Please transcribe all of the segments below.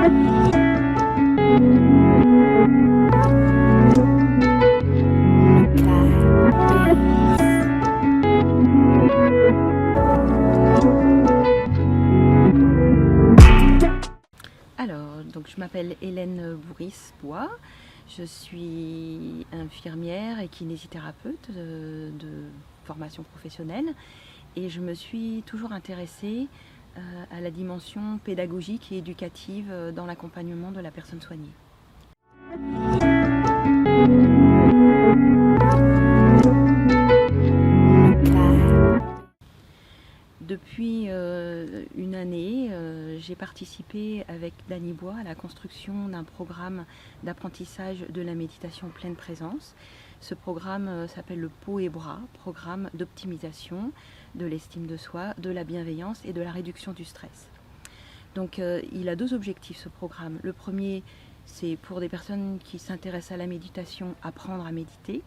Alors, donc je m'appelle Hélène Bourris-Bois, je suis infirmière et kinésithérapeute de formation professionnelle et je me suis toujours intéressée à la dimension pédagogique et éducative dans l'accompagnement de la personne soignée. Depuis une année, j'ai participé avec Dany Bois à la construction d'un programme d'apprentissage de la méditation pleine présence. Ce programme s'appelle le Peau et Bras, programme d'optimisation de l'estime de soi, de la bienveillance et de la réduction du stress. Donc il a deux objectifs ce programme. Le premier, c'est pour des personnes qui s'intéressent à la méditation, apprendre à méditer.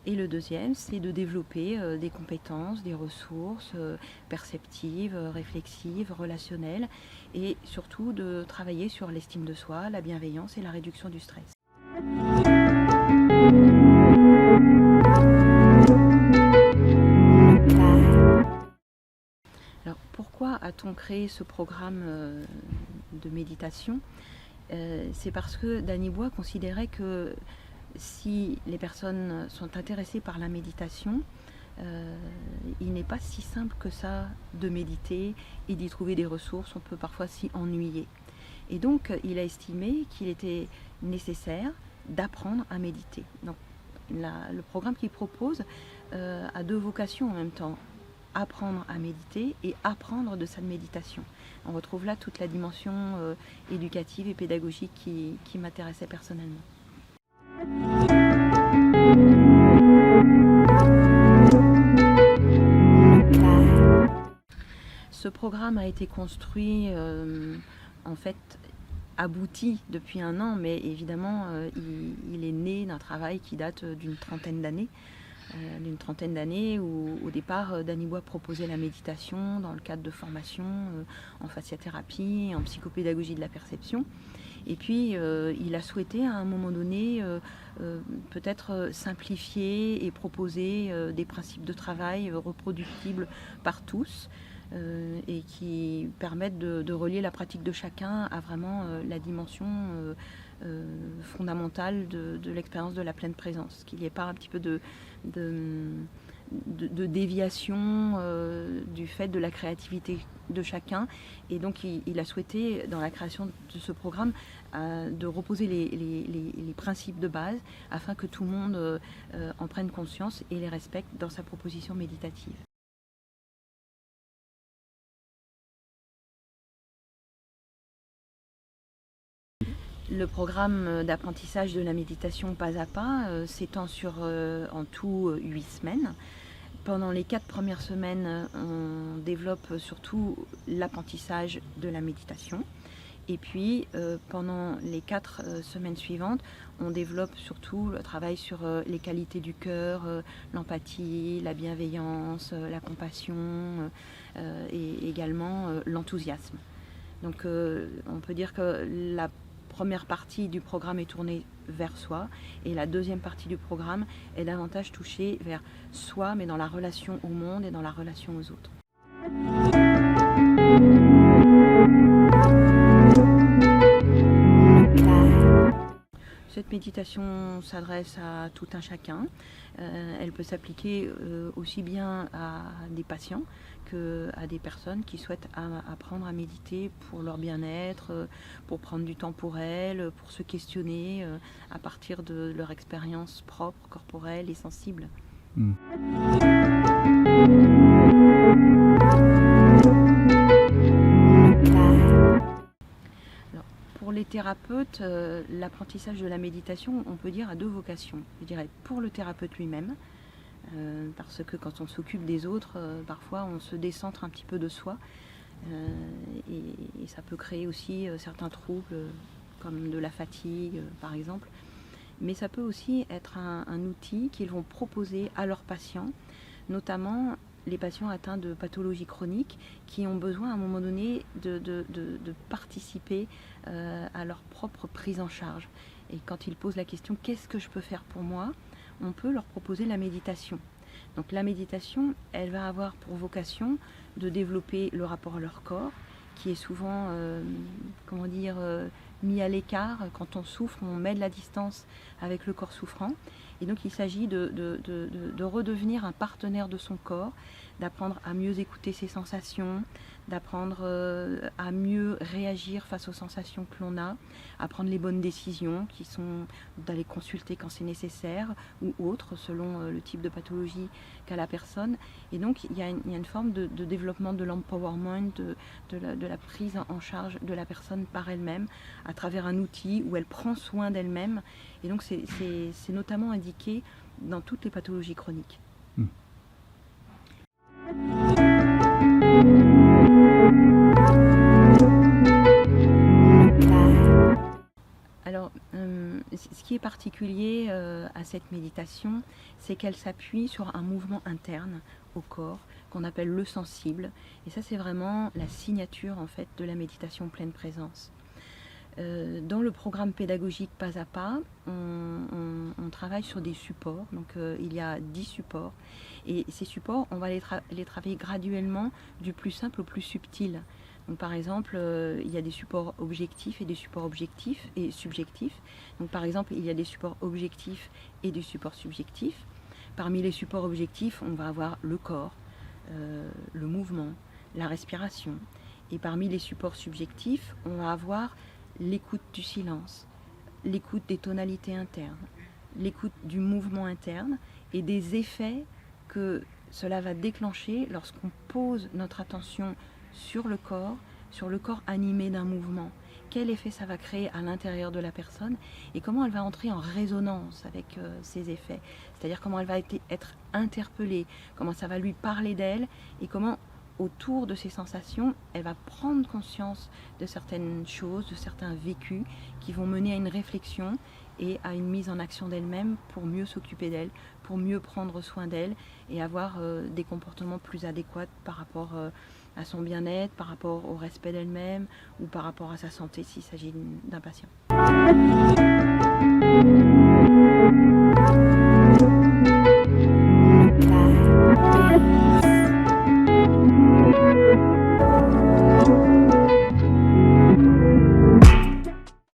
Et le deuxième, c'est de développer des compétences, des ressources perceptives, réflexives, relationnelles et surtout de travailler sur l'estime de soi, la bienveillance et la réduction du stress. Alors pourquoi a-t-on créé ce programme de méditation? C'est parce que Dany Bois considérait que si les personnes sont intéressées par la méditation, il n'est pas si simple que ça de méditer et d'y trouver des ressources, on peut parfois s'y ennuyer. Et donc il a estimé qu'il était nécessaire d'apprendre à méditer. Donc le programme qu'il propose a deux vocations en même temps, apprendre à méditer et apprendre de sa méditation. On retrouve là toute la dimension éducative et pédagogique qui m'intéressait personnellement. Ce programme a été construit, en fait, abouti depuis un an, mais évidemment, il est né d'un travail qui date d'une trentaine d'années où au départ Dany Bois proposait la méditation dans le cadre de formations en fasciathérapie, en psychopédagogie de la perception. Et puis il a souhaité à un moment donné peut-être simplifier et proposer des principes de travail reproductibles par tous et qui permettent de relier la pratique de chacun à vraiment la dimension fondamentale de l'expérience de la pleine présence, qu'il n'y ait pas un petit peu de déviation du fait de la créativité de chacun. Et donc il a souhaité, dans la création de ce programme, de reposer les principes de base afin que tout le monde en prenne conscience et les respecte dans sa proposition méditative. Le programme d'apprentissage de la méditation pas à pas s'étend sur en tout 8 semaines. Pendant les 4 premières semaines, on développe surtout l'apprentissage de la méditation. Et puis, pendant les 4 semaines suivantes, on développe surtout le travail sur les qualités du cœur, l'empathie, la bienveillance, la compassion et également l'enthousiasme. Donc, on peut dire que la première partie du programme est tournée vers soi et la deuxième partie du programme est davantage touchée vers soi, mais dans la relation au monde et dans la relation aux autres. Cette méditation s'adresse à tout un chacun. Elle peut s'appliquer aussi bien à des patients qu'à des personnes qui souhaitent apprendre à méditer pour leur bien-être, pour prendre du temps pour elles, pour se questionner à partir de leur expérience propre, corporelle et sensible. Pour les thérapeutes, l'apprentissage de la méditation, on peut dire, a deux vocations. Je dirais pour le thérapeute lui-même, parce que quand on s'occupe des autres, parfois on se décentre un petit peu de soi, et ça peut créer aussi certains troubles, comme de la fatigue par exemple. Mais ça peut aussi être un outil qu'ils vont proposer à leurs patients, notamment les patients atteints de pathologies chroniques qui ont besoin à un moment donné de participer à leur propre prise en charge. Et quand ils posent la question « qu'est-ce que je peux faire pour moi ?», on peut leur proposer la méditation. Donc la méditation, elle va avoir pour vocation de développer le rapport à leur corps, qui est souvent, mis à l'écart. Quand on souffre, on met de la distance avec le corps souffrant. Et donc il s'agit de redevenir un partenaire de son corps, d'apprendre à mieux écouter ses sensations, d'apprendre à mieux réagir face aux sensations que l'on a, à prendre les bonnes décisions, qui sont d'aller consulter quand c'est nécessaire ou autre, selon le type de pathologie qu'a la personne. Et donc il y a une forme de développement de l'empowerment, de la prise en charge de la personne par elle-même, à travers un outil où elle prend soin d'elle-même. Et donc c'est notamment indiqué dans toutes les pathologies chroniques. Alors, ce qui est particulier à cette méditation, c'est qu'elle s'appuie sur un mouvement interne au corps qu'on appelle le sensible. Et ça, c'est vraiment la signature en fait de la méditation pleine présence. Dans le programme pédagogique Pas à Pas, on travaille sur des supports. Donc, il y a 10 supports. Et ces supports, on va les travailler graduellement du plus simple au plus subtil. Donc, par exemple, il y a des supports objectifs et des supports objectifs et subjectifs. Donc, par exemple, il y a des supports objectifs et des supports subjectifs. Parmi les supports objectifs, on va avoir le corps, le mouvement, la respiration. Et parmi les supports subjectifs, on va avoir l'écoute du silence, l'écoute des tonalités internes, l'écoute du mouvement interne et des effets que cela va déclencher lorsqu'on pose notre attention sur le corps animé d'un mouvement. Quel effet ça va créer à l'intérieur de la personne et comment elle va entrer en résonance avec ces effets. C'est-à-dire comment elle va être interpellée, comment ça va lui parler d'elle et comment autour de ces sensations, elle va prendre conscience de certaines choses, de certains vécus qui vont mener à une réflexion et à une mise en action d'elle-même pour mieux s'occuper d'elle, pour mieux prendre soin d'elle et avoir des comportements plus adéquats par rapport à son bien-être, par rapport au respect d'elle-même ou par rapport à sa santé s'il s'agit d'un patient.